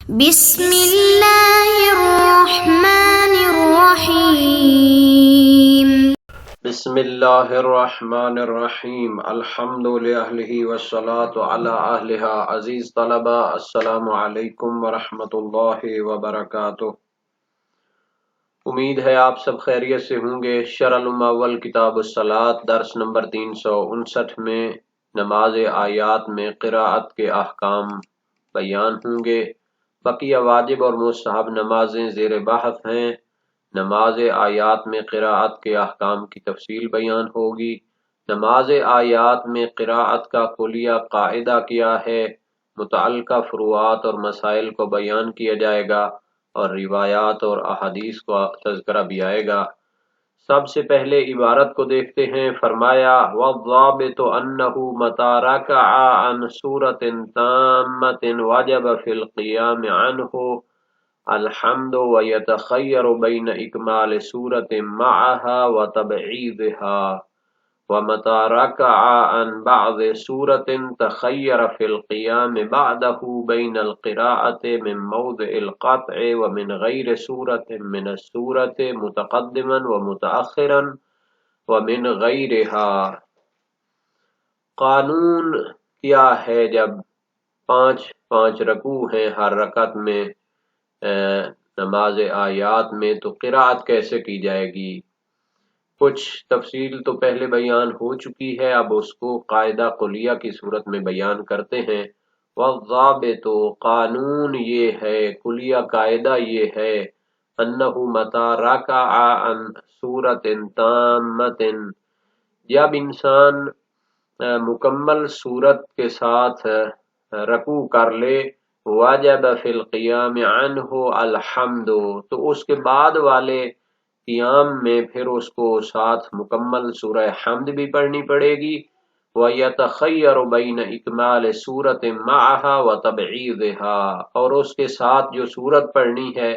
بسم اللہ الرحمن الرحیم بسم اللہ الرحمن الرحیم الحمد للہ والصلاة علی اہلہا۔ عزیز طلبہ، السلام علیکم ورحمۃ اللہ وبرکاتہ۔ امید ہے آپ سب خیریت سے ہوں گے۔ شرح المعول کتاب الصلاۃ درس نمبر 359 میں نماز آیات میں قراءت کے احکام بیان ہوں گے۔ بقیہ واجب اور مستحب نمازیں زیر بحث ہیں۔ نماز آیات میں قراءت کے احکام کی تفصیل بیان ہوگی۔ نماز آیات میں قراءت کا کلیہ قاعدہ کیا ہے، متعلقہ فروعات اور مسائل کو بیان کیا جائے گا اور روایات اور احادیث کا تذکرہ بھی آئے گا۔ سب سے پہلے عبارت کو دیکھتے ہیں۔ فرمایا وَالضَّابِطُ أَنَّهُ مَتَى رَكَعَ عَنْ سُورَةٍ تَامَّةٍ وَجَبَ فِي الْقِيَامِ عَنْهُ الحمد وَيَتَخَيَّرُ بَيْنَ إِكْمَالِ سُورَةٍ مَعَهَا وَتَبْعِيضِهَا، وَمَتَى رَكَعَ عَنْ بَعْضِ سُورَةٍ تَخَيَّرَ فِي الْقِيَامِ بَعْدَهُ بَيْنَ الْقِرَاءَةِ مِنْ مَوْضِعِ الْقَطْعِ وَمِنْ غَيْرِ سُورَةٍ مِنَ السُّورَةِ مُتَقَدِّمًا وَمُتَأَخِّرًا وَمِنْ غَيْرِهَا۔ قانون کیا ہے جب پانچ رکوع ہیں ہر رکعت میں نماز آیات میں، تو قراءت کیسے کی جائے گی؟ کچھ تفصیل تو پہلے بیان ہو چکی ہے، اب اس کو قاعدہ کلیہ کی صورت میں بیان کرتے ہیں۔ والضابط، قانون یہ ہے، کلیہ قاعدہ یہ ہے، انہ متی رکع عن سورۃ تامۃ، جب انسان مکمل صورت کے ساتھ رکوع کر لے، واجب فی القیام عنہ الحمد، تو اس کے بعد والے قیام میں پھر اس کو ساتھ مکمل سورہ حمد بھی پڑھنی پڑے گی۔ وَيَتَخَيَّرُ بَيْنَ إِكْمَالِ سُورَةٍ مَعَهَا وَتَبْعِيضِهَا، اور اس کے ساتھ جو سورت پڑھنی ہے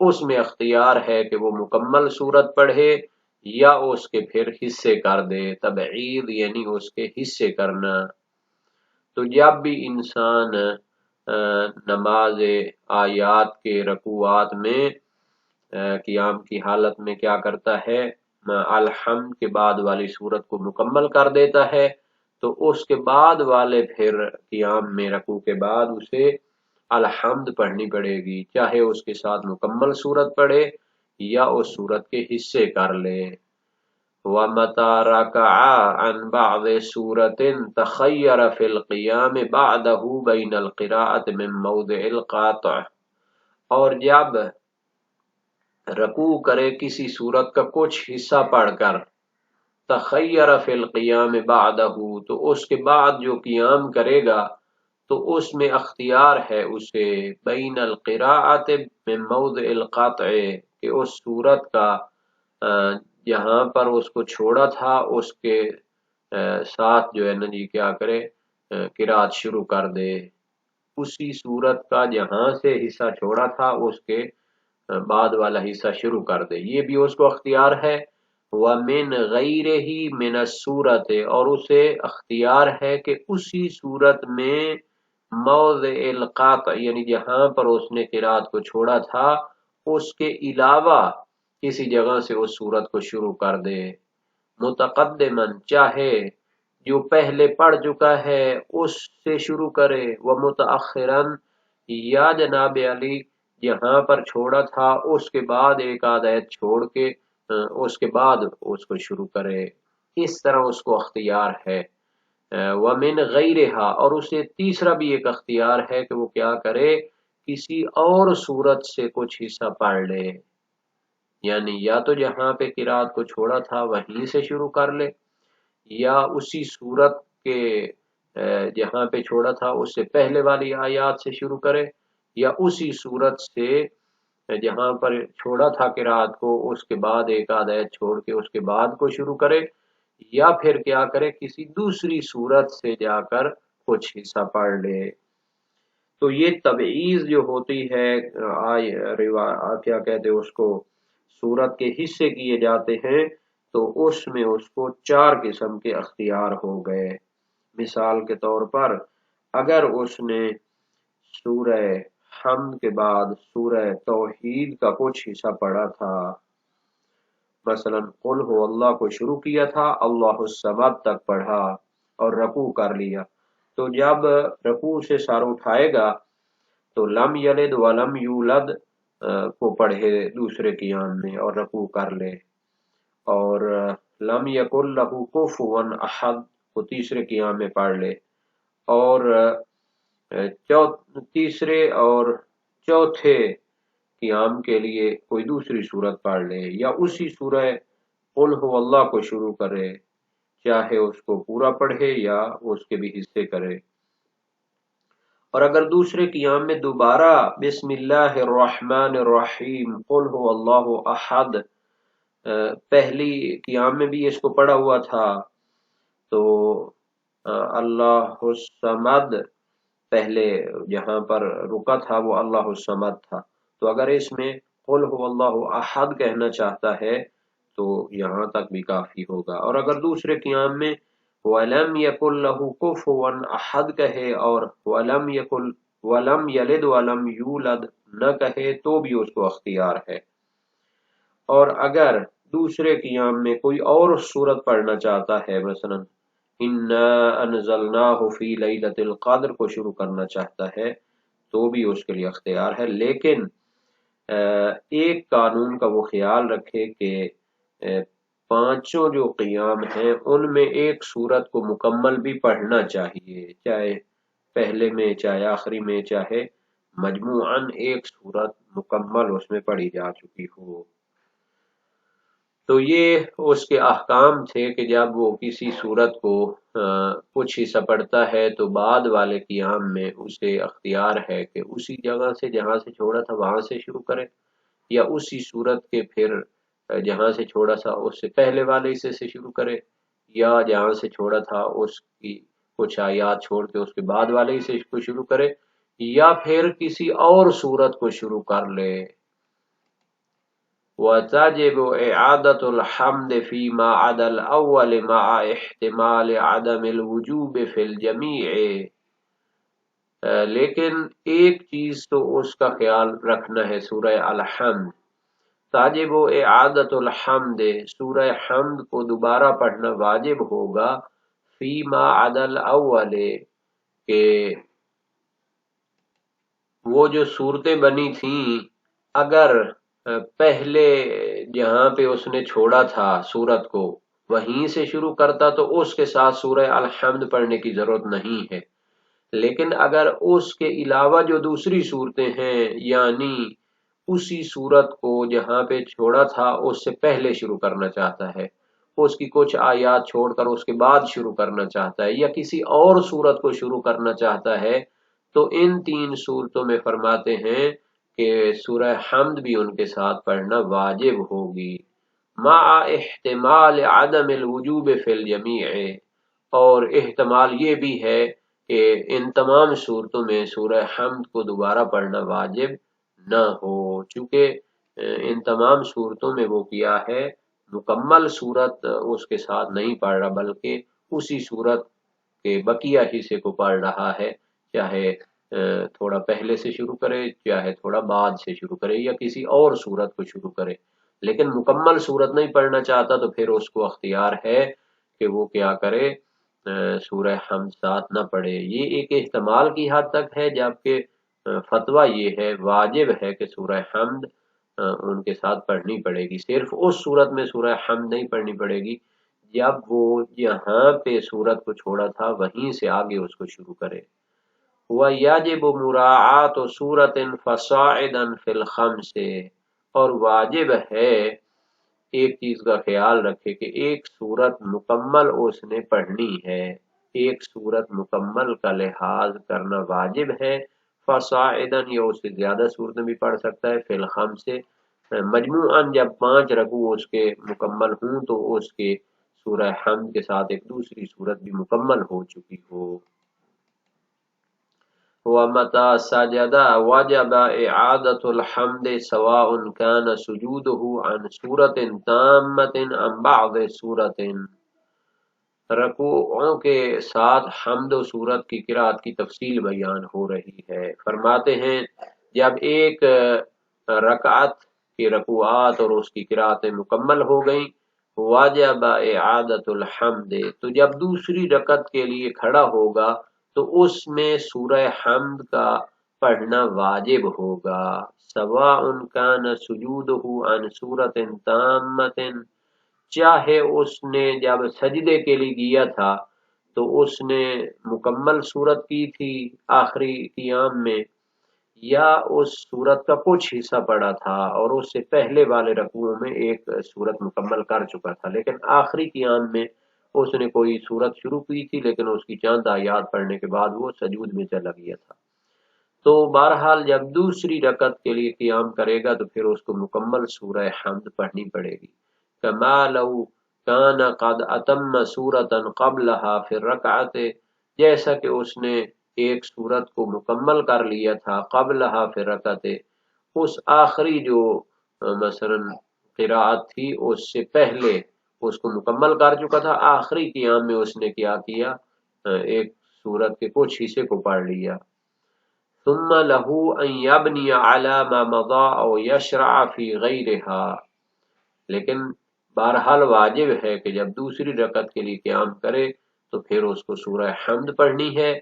اس میں اختیار ہے کہ وہ مکمل سورت پڑھے یا اس کے پھر حصے کر دے۔ تبعید یعنی اس کے حصے کرنا۔ تو جب بھی انسان نماز آیات کے رکوعات میں قیام کی حالت میں کیا کرتا ہے، الحمد کے بعد والی صورت کو مکمل کر دیتا ہے، تو اس کے بعد والے پھر قیام میں رکوع کے بعد اسے الحمد پڑھنی پڑے گی، چاہے اس کے ساتھ مکمل صورت پڑھے یا اس صورت کے حصے کر لے۔ وَمَتَى رَكَعَ عَنْ بَعْضِ سُورَةٍ تَخَيَّرَ فِي الْقِيَامِ بَعْدَهُ بَيْنَ الْقِرَاءَةِ مِنْ مَوْضِعِ الْقَاطِعِ، اور جب رکوع کرے کسی صورت کا کچھ حصہ پڑھ کر، تخیر فی القیام بعدہ، تو اس کے بعد جو قیام کرے گا تو اس میں اختیار ہے اسے بین القراءۃ من موضع القطع، کہ اس صورت کا جہاں پر اس کو چھوڑا تھا اس کے ساتھ جو ہے نا جی کیا کرے، قراءت شروع کر دے، اسی صورت کا جہاں سے حصہ چھوڑا تھا اس کے بعد والا حصہ شروع کر دے، یہ بھی اس کو اختیار ہے۔ وَمِنْ غَيْرِهِ مِنَ السُّورَةِ، اور اسے اختیار ہے کہ اسی صورت میں موضع القاطع یعنی جہاں پر اس نے قراءت کو چھوڑا تھا اس کے علاوہ کسی جگہ سے اس صورت کو شروع کر دے۔ متقدماً، چاہے جو پہلے پڑھ چکا ہے اس سے شروع کرے، ومتأخراً، یا جناب علی جہاں پر چھوڑا تھا اس کے بعد ایک آدھ آیت چھوڑ کے اس کے بعد اس کو شروع کرے، اس طرح اس کو اختیار ہے۔ وَمِنْ غَيْرِهَا، اور اسے تیسرا بھی ایک اختیار ہے کہ وہ کیا کرے، کسی اور صورت سے کچھ حصہ پڑھ لے، یعنی یا تو جہاں پہ قراءت کو چھوڑا تھا وہیں سے شروع کر لے، یا اسی صورت کے جہاں پہ چھوڑا تھا اس سے پہلے والی آیات سے شروع کرے، یا اسی صورت سے جہاں پر چھوڑا تھا قراءت کو اس کے بعد ایک آدھ آیت چھوڑ کے اس کے بعد کو شروع کرے، یا پھر کیا کرے کسی دوسری صورت سے جا کر کچھ حصہ پڑھ لے۔ تو یہ تبعیض جو ہوتی ہے، کیا کہتے اس کو، صورت کے حصے کیے جاتے ہیں، تو اس میں اس کو 4 قسم کے اختیار ہو گئے۔ مثال کے طور پر اگر اس نے سورہ حمد کے بعد سورہ توحید کا کچھ حصہ پڑھا تھا، مثلا قل ہو اللہ کو شروع کیا تھا، اللہ الصمد تک پڑھا اور رکوع کر لیا، تو جب رکوع سے سر اٹھائے گا تو لم یلد ولم یولد کو پڑھے دوسرے قیام میں اور رکوع کر لے، اور لم یکن لہ کفوا احد کو تیسرے قیام میں پڑھ لے، اور تیسرے اور چوتھے قیام کے لیے کوئی دوسری صورت پڑھ لے، یا اسی سورہ قل ہو اللہ کو شروع کرے، چاہے اس کو پورا پڑھے یا اس کے بھی حصے کرے۔ اور اگر دوسرے قیام میں دوبارہ بسم اللہ الرحمن الرحیم قل ہو اللہ احد پہلی قیام میں بھی اس کو پڑھا ہوا تھا، تو اللہ الصمد پہلے جہاں پر رکا تھا وہ اللہ الصمد تھا، تو اگر اس میں قل ہو اللہ احد کہنا چاہتا ہے تو یہاں تک بھی کافی ہوگا، اور اگر دوسرے قیام میں وَلَمْ يَكُنْ لَهُ كُفُوًا احد کہے اور وَلَمْ يَلِدْ وَلَمْ يُولَدْ نہ کہے تو بھی اس کو اختیار ہے۔ اور اگر دوسرے قیام میں کوئی اور صورت پڑھنا چاہتا ہے، مثلا اِنَّا أَنزَلْنَاهُ فِي لَيْلَةِ الْقَدْرِ کو شروع کرنا چاہتا ہے تو بھی اس کے لیے اختیار ہے، لیکن ایک قانون کا وہ خیال رکھے کہ پانچوں جو قیام ہیں ان میں ایک صورت کو مکمل بھی پڑھنا چاہیے، چاہے پہلے میں چاہے آخری میں، چاہے مجموعاً ایک صورت مکمل اس میں پڑھی جا چکی ہو۔ تو یہ اس کے احکام تھے کہ جب وہ کسی صورت کو کچھ حصہ پڑھتا ہے تو بعد والے قیام میں اسے اختیار ہے کہ اسی جگہ سے جہاں سے چھوڑا تھا وہاں سے شروع کرے، یا اسی صورت کے پھر جہاں سے چھوڑا تھا اس سے پہلے والے حصے سے شروع کرے، یا جہاں سے چھوڑا تھا اس کی کچھ آیات چھوڑ کے اس کے بعد والے حصے کو شروع کرے، یا پھر کسی اور صورت کو شروع کر لے۔ وتجب إعادة الحمد فيما عدا الأول مع احتمال عدم الوجوب في الجميع، لیکن ایک چیز تو اس کا خیال رکھنا ہے، سورہ الحمد تاجب و اعادت الحمد، سورہ حمد کو دوبارہ پڑھنا واجب ہوگا، فیما عدل اول کہ وہ جو صورتیں بنی تھیں اگر پہلے جہاں پہ اس نے چھوڑا تھا صورت کو وہیں سے شروع کرتا تو اس کے ساتھ سورہ الحمد پڑھنے کی ضرورت نہیں ہے، لیکن اگر اس کے علاوہ جو دوسری صورتیں ہیں یعنی اسی صورت کو جہاں پہ چھوڑا تھا اس سے پہلے شروع کرنا چاہتا ہے، اس کی کچھ آیات چھوڑ کر اس کے بعد شروع کرنا چاہتا ہے، یا کسی اور صورت کو شروع کرنا چاہتا ہے، تو ان تین صورتوں میں فرماتے ہیں کہ سورہ حمد بھی ان کے ساتھ پڑھنا واجب ہوگی، مع احتمال عدم الوجوب فی الجمیع، اور احتمال یہ بھی ہے کہ ان تمام صورتوں میں سورہ حمد کو دوبارہ پڑھنا واجب نہ ہو، چونکہ ان تمام صورتوں میں وہ کیا ہے مکمل صورت اس کے ساتھ نہیں پڑھ رہا بلکہ اسی صورت کے بقیہ حصے کو پڑھ رہا ہے، چاہے تھوڑا پہلے سے شروع کرے چاہے تھوڑا بعد سے شروع کرے یا کسی اور صورت کو شروع کرے، لیکن مکمل صورت نہیں پڑھنا چاہتا تو پھر اس کو اختیار ہے کہ وہ کیا کرے، سورہ حمد ساتھ نہ پڑھے۔ یہ ایک احتمال کی حد تک ہے، جبکہ فتویٰ یہ ہے واجب ہے کہ سورہ حمد ان کے ساتھ پڑھنی پڑے گی، صرف اس صورت میں سورہ حمد نہیں پڑھنی پڑے گی جب وہ یہاں پہ صورت کو چھوڑا تھا وہیں سے آگے اس کو شروع کرے۔ وَيَجِبُ مُرَاعَاتُ سُورَةٍ فَصَاعِدًا فِي الْخَمْسِ، اور واجب ہے ایک چیز کا خیال رکھے کہ ایک صورت مکمل اس نے پڑھنی ہے، ایک صورت مکمل کا لحاظ کرنا واجب ہے، فَصَاعِدًا یا اس سے زیادہ صورتیں بھی پڑھ سکتا ہے، فِي الْخَمْسِ مجموعاً جب 5 رکوع اس کے مکمل ہوں تو اس کے سورہ حمد کے ساتھ ایک دوسری صورت بھی مکمل ہو چکی ہو۔ وَمَتَى سَجَدَ وَجَبَ إِعَادَةُ الْحَمْدِ سَوَاءٌ كَانَ سُجُودُهُ عَنْ سُورَةٍ تَامَّةٍ عَنْ بَعْضِ سُورَةٍ، رکوعوں کے ساتھ حمد و سورت کی قرات کی تفصیل بیان ہو رہی ہے۔ فرماتے ہیں جب ایک رکعت کی رکوعات اور اس کی قراتیں مکمل ہو گئیں، واجب اعادۃ الحمد، تو جب دوسری رکعت کے لیے کھڑا ہوگا تو اس میں سورہ حمد کا پڑھنا واجب ہوگا، سواء کان سجودہ عن سورۃ تامۃ، چاہے اس نے جب سجدے کے لیے گیا تھا تو اس نے مکمل صورت کی تھی آخری قیام میں، یا اس صورت کا کچھ حصہ پڑا تھا اور اس سے پہلے والے رکوعوں میں ایک صورت مکمل کر چکا تھا، لیکن آخری قیام میں اس نے کوئی صورت شروع کی تھی لیکن اس کی چند آیات پڑھنے کے بعد وہ سجود میں چلا گیا تھا۔ تو بہرحال جب دوسری رکعت کے لیے قیام کرے گا تو پھر اس کو مکمل سورہ حمد پڑھنی پڑے گی، کما لو کان قد اتم سورۃ قبلها فی الرکعۃ، جیسا کہ اس نے ایک سورت کو مکمل کر لیا تھا قبلها فی الرکعۃ، اس آخری جو مثلا قراءت تھی اس سے پہلے اس کو مکمل کر چکا تھا، آخری قیام میں اس نے کیا کیا، ایک سورت کے کچھ حصے کو پڑھ لیا۔ ثم له ان يبني على ما مضى او يشرع في غيرها، لیکن بہرحال واجب ہے کہ جب دوسری رکعت کے لیے قیام کرے تو پھر اس کو سورہ حمد پڑھنی ہے،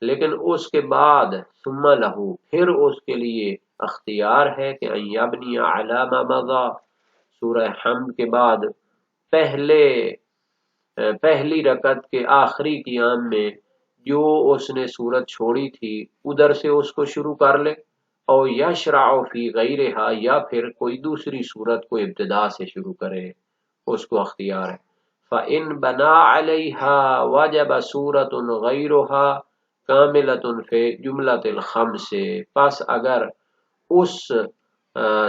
لیکن اس کے بعد ثم له، پھر اس کے لیے اختیار ہے کہ ان يبني على ما مضى، سورہ حمد کے بعد پہلی رکعت کے آخری قیام میں جو اس نے صورت چھوڑی تھی ادھر سے اس کو شروع کر لے، اور یشرع فی غیرہا، یا پھر کوئی دوسری صورت کو ابتدا سے شروع کرے، اس کو اختیار ہے۔ فَإِن بَنَا عَلَيْهَا وَجَبَ سُورَةٌ غَيْرُهَا كَامِلَةٌ فِي جُمْلَةِ الْخَمْسِ، پس اگر اس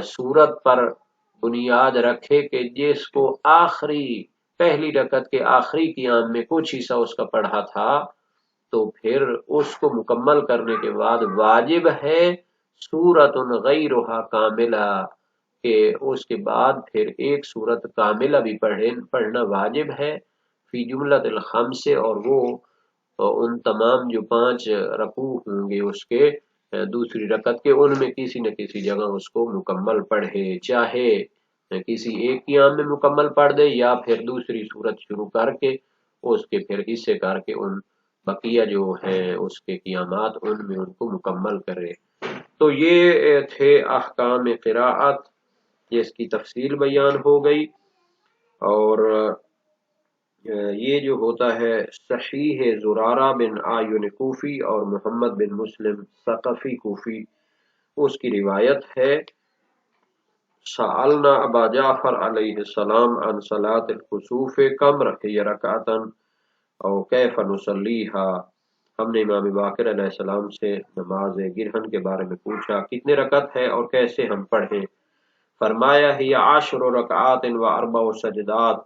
صورت پر بنیاد رکھے کہ جس کو پہلی رکعت کے آخری قیام میں کچھ حصہ اس کا پڑھا تھا، تو پھر اس کو مکمل کرنے کے بعد واجب ہے سورۃ غیرہا کاملہ، کہ اس کے بعد پھر ایک سورت کاملہ بھی پڑھنا واجب ہے، فی جملۃ الخمس، اور وہ ان تمام جو 5 رکوع ہوں گے اس کے دوسری رکعت کے، ان میں کسی نہ کسی جگہ اس کو مکمل پڑھے، چاہے کسی ایک قیام میں مکمل پڑھ دے یا پھر دوسری صورت شروع کر کے اس کے پھر حصے کر کے ان بقیہ جو ہیں اس کے قیامات ان میں ان کو مکمل کرے۔ تو یہ تھے احکام قراءت، جس کی تفصیل بیان ہو گئی، اور یہ جو ہوتا ہے صحیح زرارہ بن آیون کوفی اور محمد بن مسلم ثقفی کوفی، اس کی روایت ہے، سألنا ابا جعفر علیہ السلام عن صلاة الخسوف کم رکھی رکعتن او کیف نصلیہا، ہم نے امام باقر علیہ السلام سے نماز گرہن کے بارے میں پوچھا کتنے رکعت ہے اور کیسے ہم پڑھیں، فرمایا ہی 10 رکعات و 4 سجدات،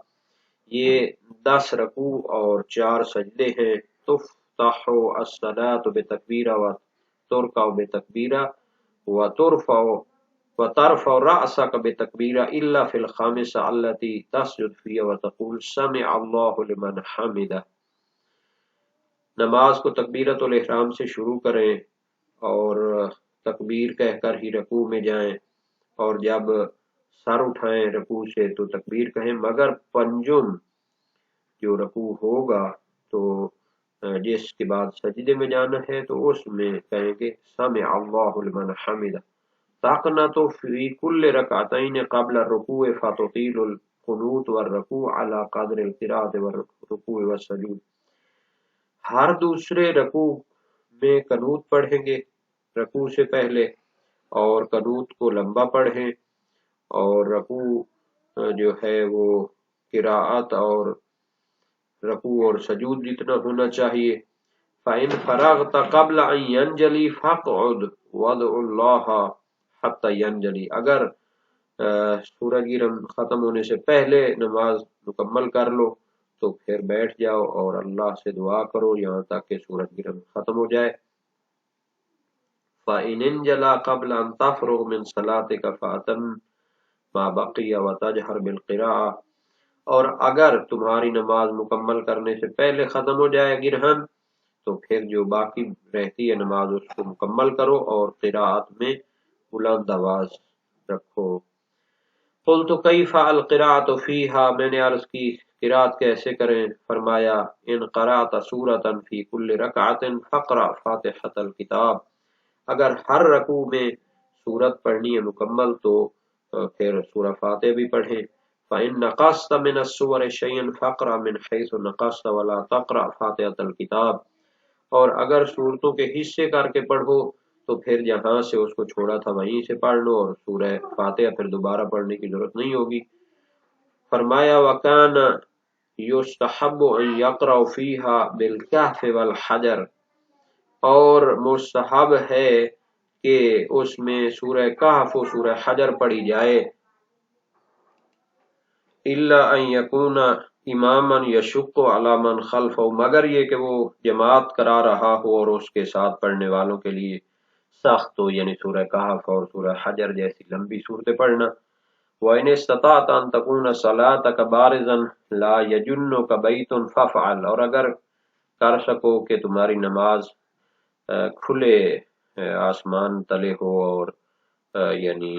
یہ 10 رکوع اور 4 سجدے ہیں، تفتح الصلاة بتکبیرہ و ترکع بتکبیرہ و ترفع رأسک بتکبیرہ الا فی الخامسہ التي تسجد فیہا وتقول سمع اللہ لمن حمدہ، نماز کو تکبیرۃ الاحرام سے شروع کریں اور تکبیر کہہ کر ہی رکوع میں جائیں، اور جب سر اٹھائیں رکوع سے تو تکبیر کہیں، مگر پنجم جو رکوع ہوگا تو جس کے بعد سجدے میں جانا ہے تو اس میں کہیں گے سمع اللہ لمن حمدہ، تقنط فی کل رکعتین قبل الرکوع فتطیل القنوت والرکوع علی قدر القراءۃ والرکوع والسجود، ہر دوسرے رکوع میں قنوت پڑھیں گے رکوع سے پہلے، اور قنوت کو لمبا پڑھیں، اور رکوع جو ہے وہ قراءت اور رکوع اور سجود جتنا ہونا چاہیے۔ فَإِن فَرَغْتَ قَبْلَ أَن يَنْجَلِي فَاقْعُدْ وَادْعُ اللَّهَ حَتَّى يَنْجَلِي، اگر سورج گرہن ختم ہونے سے پہلے نماز مکمل کر لو تو پھر بیٹھ جاؤ اور اللہ سے دعا کرو یہاں تک کہ سورج گرہن ختم ہو جائے۔ فَإِنِ انْجَلَا قَبْلَ أَن تَفْرُغَ مِنْ صَلَاتِكَ فَأَتِمْ مَا بَقِيَ وَتَجْهَرْ بِالْقِرَاءَةِ، اور اگر تمہاری نماز مکمل کرنے سے پہلے ختم ہو جائے گرہن تو پھر جو باقی رہتی ہے نماز اس کو مکمل کرو اور قراءت میں بلند آواز رکھو۔ قلت کیف القراءۃ فیہا، میں نے عرض کی قرات کیسے کریں؟ فرمایا ان قرأت سورۃ فی کل رکعۃ فقرأ فاتحۃ الکتاب، اگر ہر رکوع میں سورت پڑھنی ہے مکمل تو پھر سورہ فاتحہ بھی پڑھیں۔ فإن نقصت من السور شيئا فقرأ من حيث نقصت ولا تقرأ فاتحۃ الکتاب، اور اگر صورتوں کے حصے کر کے پڑھو تو پھر جہاں سے اس کو چھوڑا تھا وہیں سے پڑھ لو، اور سورہ فاتحہ پھر دوبارہ پڑھنے کی ضرورت نہیں ہوگی۔ فرمایا وَكَانَ يُسْتَحَبُّ أَن يَقْرَأَ فِيهَا بِالْكَهْفِ وَالْحَجَرِ، اور مستحب ہے کہ اس میں سورہ کہف و سورہ حجر پڑھی جائے۔ إِلَّا أَن يَكُونَ إِمَامًا يَشُقُّ عَلَى مَنْ خَلْفَهُ، مگر یہ کہ وہ جماعت کرا رہا ہو اور اس کے ساتھ پڑھنے والوں کے لیے سخت ہو، یعنی سورہ کہف اور سورہ حجر جیسی لمبی صورتیں پڑھنا۔ وَإِنِ اسْتَطَعْتَ أَن تَكُونَ صَلَاتَكَ بَارِزًا لَا يَجُنُّكَ بَيْتٌ فَافْعَلْ، اور اگر کر سکو کہ تمہاری نماز کھلے آسمان تلے ہو اور یعنی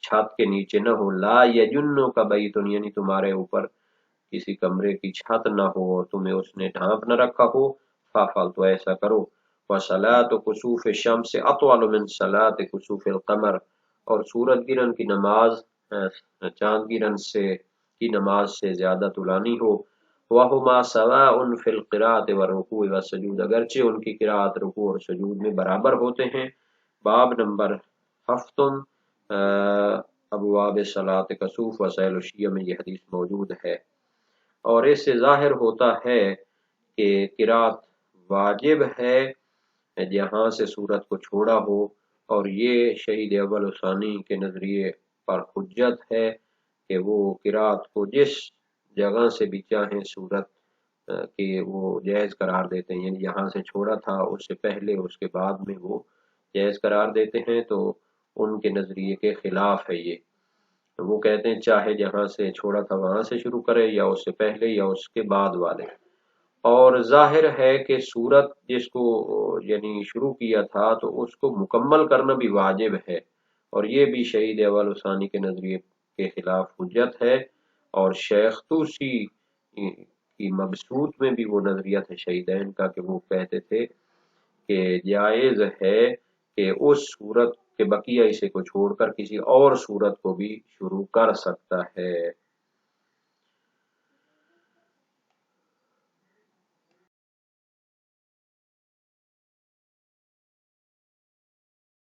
چھت کے نیچے نہ ہو، لا یجنُّکَ بیتٌ یعنی تمہارے اوپر کسی کمرے کی چھت نہ ہو اور تمہیں اس نے ڈھانپ نہ رکھا ہو، فافعل تو ایسا کرو۔ وصلاۃ کسوف الشمس اطول من صلاۃ کسوف القمر، اور سورج گرہن کی نماز چاند گرہن سے کی نماز سے زیادہ طولانی ہو۔ وہما سواء فی القراءۃ والرکوع والسجود، اگرچہ ان کی قراءت رکوع اور سجود میں برابر ہوتے ہیں۔ باب نمبر 7 ابواب صلاۃ کسوف وسائل الشیعہ میں یہ حدیث موجود ہے، اور اس سے ظاہر ہوتا ہے کہ قراءت واجب ہے جہاں سے سورت کو چھوڑا ہو، اور یہ شہید اول و ثانی کے نظریے پر حجت ہے کہ وہ قراءت کو جس جگہ سے بھی چاہیں سورت کہ وہ جائز قرار دیتے ہیں، یعنی یہاں سے چھوڑا تھا اس سے پہلے اس کے بعد میں وہ جائز قرار دیتے ہیں، تو ان کے نظریے کے خلاف ہے یہ۔ وہ کہتے ہیں چاہے جہاں سے چھوڑا تھا وہاں سے شروع کرے، یا اس سے پہلے یا اس کے بعد والے۔ اور ظاہر ہے کہ سورت جس کو یعنی شروع کیا تھا تو اس کو مکمل کرنا بھی واجب ہے، اور یہ بھی شہید اول و ثانی کے نظریے کے خلاف حجت ہے، اور شیخ طوسی کی مبسوط میں بھی وہ نظریہ تھا شہیدین کا کہ وہ کہتے تھے کہ جائز ہے کہ اس سورت کے بقیہ حصے کو چھوڑ کر کسی اور سورت کو بھی شروع کر سکتا ہے۔